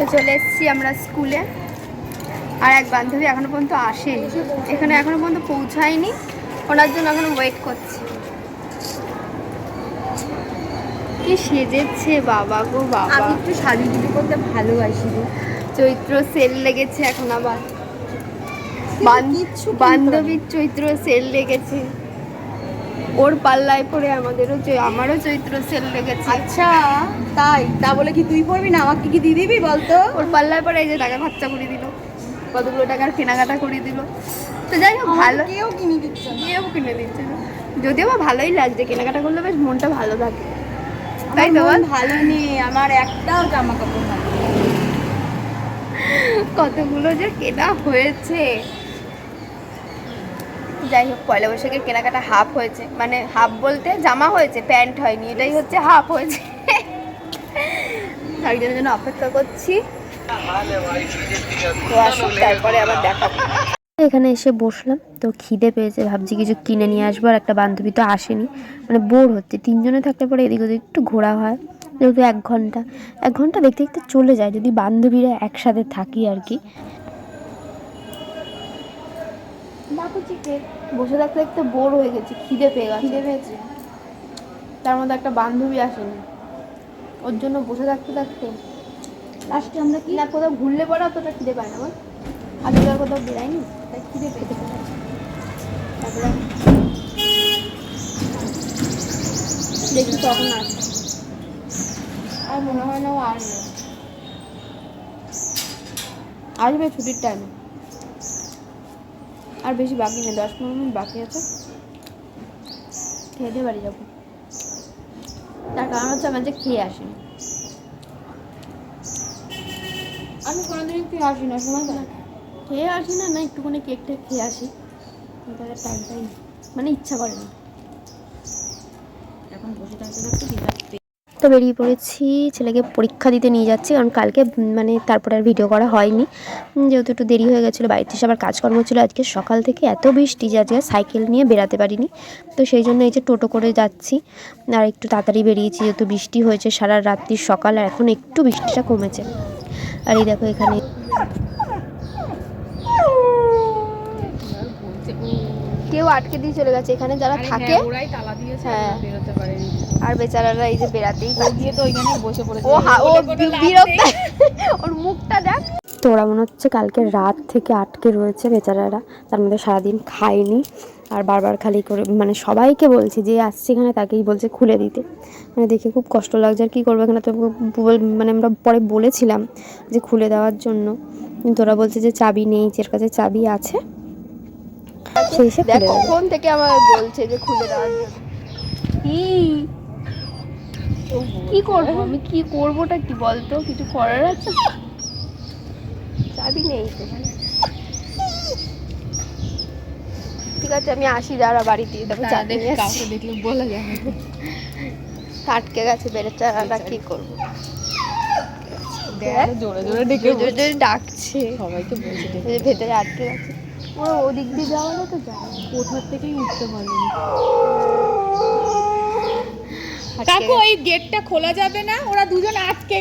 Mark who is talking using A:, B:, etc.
A: তো চলে এসেছি আমরা স্কুলে। আর এক বান্ধবী এখনো পর্যন্ত আসেনি, এখানে এখনো পর্যন্ত পৌঁছায়নি, ওনার জন্য এখনো ওয়েট করছি। কি সেজেছে বাবা গো বাবা!
B: আমি একটু সাজুগুজু করতে ভালোবাসি গো।
A: চৈত্র সেল লেগেছে এখন আবার, বান্ধবীর চৈত্র সেল লেগেছে, ওর পাল্লায় পড়ে আমারও চৈত্র সেল লেগেছে।
B: আচ্ছা তাই? তা বলে কি তুই পড়বি না? আমাকে কি দিয়ে দিবি বলতো?
A: ওর পাল্লায় পড়ে এই যে টাকা খরচা করে দিল, কতগুলো টাকার কেনাকাটা করে দিল। তো যাই হোক, ভালো,
B: কেউ কিনে দিচ্ছে না।
A: কেউ কিনে দিচ্ছে না, যদিও বা ভালোই লাগছে, কেনাকাটা করলে বেশ মনটা ভালো থাকে, তাই তো বল?
B: ভালো নেই, আমার একটাও জামা কাপড় না।
A: কতগুলো যে কেনা হয়েছে। যাই হোক, পয়লা বৈশাখের কেনাকাটা হাফ হয়েছে, মানে হাফ বলতে জামা হয়েছে, প্যান্ট হয়নি, এটাই হচ্ছে হাফ হয়েছে। একজনের জন্য অপেক্ষা করছি, তো আসুক তারপরে আবার দেখাবো।
C: এখানে এসে বসলাম, তো খিদে পেয়েছে, ভাবছি কিছু কিনে নিয়ে আসবো। আর একটা বান্ধবী তো আসেনি, মানে বোর হচ্ছে, তিনজনে থাকলে পরে এদিক ওদিক একটু ঘোরা হয়, যেহেতু এক ঘন্টা দেখতে দেখতে চলে যায় যদি বান্ধবীরা একসাথে থাকি আর কি।
A: বসে থাকতে দেখতে বোর হয়ে গেছি, খিদে পেয়েছে, তার মধ্যে একটা বান্ধবী আসেনি, ওর জন্য বসে থাকতে থাকতে লাস্টে আমরা কি না কোথাও ঘুরলে পরে অতটা খিদে পায় না, বল? আগে তো আর কোথাও বেড়াইনি, তাই খিদে পেতে তারপরে দেখি কখন আসে, আর মনে হয় না ও আসবে ছুটির টাইমে। আর বেশি বাকি নেই, 10-15 মিনিট বাকি আছে, খেয়ে দিয়ে বাড়ি যাবো। তার কারণ হচ্ছে আমার যে খেয়ে আসিনি, আমি কোনোদিনই খেয়ে আসি না, সময় না খেয়ে আসি না, একটুখানি কেকটা খেয়ে আসি, তাহলে টাইমটাই মানে ইচ্ছা করে না, এখন বসে থাকতে থাকতে।
C: তো বেরিয়ে পড়েছি, ছেলেকে পরীক্ষা দিতে নিয়ে যাচ্ছি, কারণ কালকে মানে তারপরে আর ভিডিও করা হয়নি, যেহেতু একটু দেরি হয়ে গেছিলো, বাড়িতে এসে আবার কাজকর্ম ছিল। আজকে সকাল থেকে এত বৃষ্টি যে আজকে সাইকেল নিয়ে বেরাতে পারিনি, তো সেই জন্য এই যে টোটো করে যাচ্ছি। আর একটু তাড়াতাড়ি বেরিয়েছি, যেহেতু বৃষ্টি হয়েছে সারা রাত্রি সকাল, আর এখন একটু বৃষ্টিটা কমেছে। আর এই দেখো এখানে
A: কেউ আটকে দিয়ে চলে গেছে, এখানে যারা থাকে
B: ওরাই তালা দিয়েছে,
A: হ্যাঁ,
B: বেরোতে পারেনি।
A: আর বেচারারা এই যে বেরাতেই
B: গিয়ে তো ওইখানে বসে পড়েছে।
A: ও বিরক্ত, ওর মুখটা দেখ।
C: তো ওরা মনে হচ্ছে কালকে রাত থেকে আটকে রয়েছে বেচারারা, তার মধ্যে সারাদিন খায়নি, আর বারবার খালি করে মানে সবাইকে বলছে যে আসছে এখানে তাকেই বলছে খুলে দিতে, মানে দেখে খুব কষ্ট লাগছে। আর কী করবো, এখানে তো মানে আমরা পরে বলেছিলাম যে খুলে দেওয়ার জন্য, কিন্তু ওরা বলছে যে চাবি নেই, যার কাছে চাবি আছে সেই সে খুলে দেবে।
A: কখন থেকে আমার বলছে যে খুলে দেওয়ার জন্য, কি করবো আমি, কি করবোটা কি বলতো, কিছু করার আছে? চাবি নেই তো, ঠিক আছে আমি আসি, দাঁড়া বাড়িতে তবে চাবি নিয়ে আসছি।
B: দেখলে বলা যাবে
A: আটকে গেছে বেচারাটা, কি করবো?
B: জোরে জোরে ডেকে
A: জোরে জোরে ডাকছে,
B: সবাইকে বলছে
A: ভেতরে আটকে গেছে, ওরা ওদিক দিয়ে যাওয়ারও তো যায়,
B: কোথার থেকেই উঠতে পারবেনি। কাকু ওই গেটটা খোলা যাবে না? ওরা দুজন আটকে